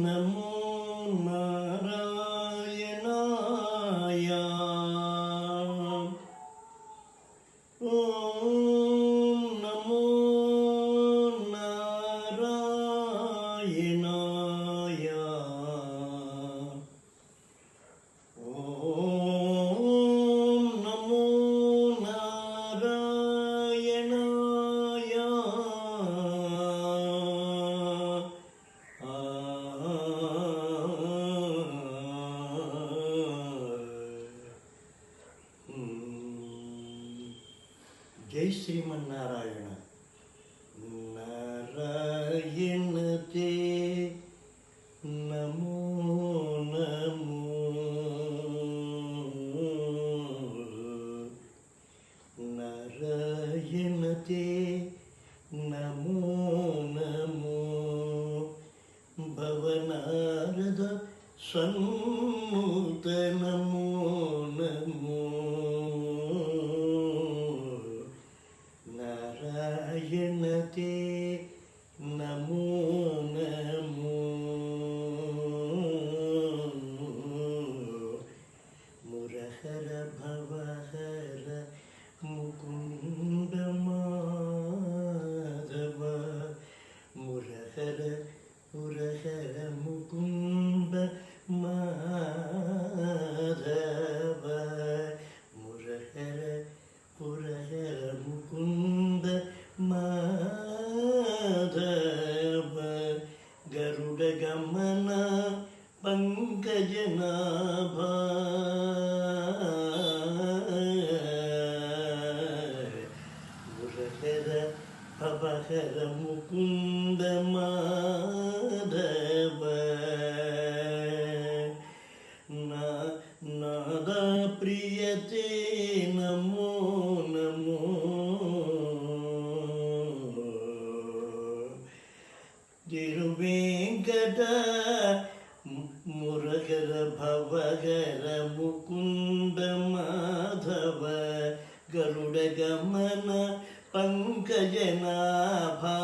नमो नारायणाय ॐ नमो नारायणाय ॐ नमो नारायणाय जय श्रीमन्नारायण नारायण ते नमो नमो नारायण ते नमो नमो भवनारद सन्नुत नमो नमो नारायण ते नमो नमो मुरहर भवहर मुकुंद माधव मुरहर मुरहर मुकुंद माधव मुरहर मुरहर मुकुंद माधव गरुड़ गमन पंकजनाभा मुरहर भवहर मुकुंद माधव नादा प्रियते नमो नमो तिरुवेंकट मुरहर भवहर मुकुंद माधव गरुड़ गमन पंकजनाभा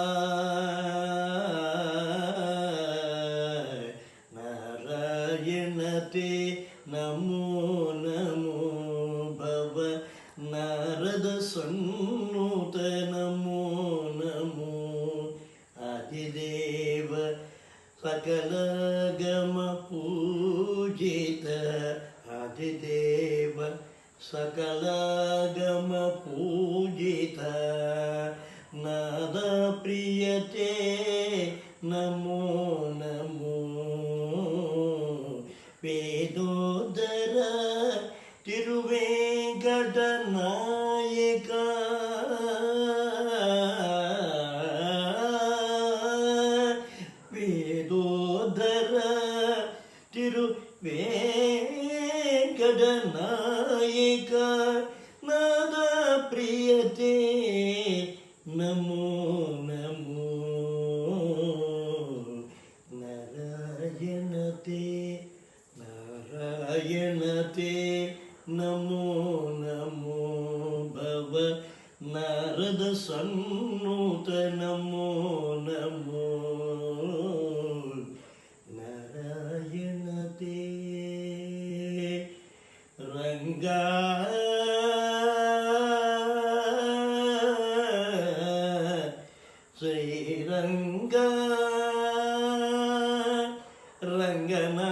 नारायण ते नमो नमो भव नारद सन्नुत नमो नमो आदिदेव सकल गम पूजित आदिदेव सकल गम पूजित नाद प्रियते नमो नमो वेदोदर तिरुवेंकट नायक वेदोदर तिरुवेंकट नायक नाद प्रियते नमो नमो नारायण ते नमो नमो भव नारद सन्नुत नमो नमो नारायण ते रंगा श्रीरंगा रंगना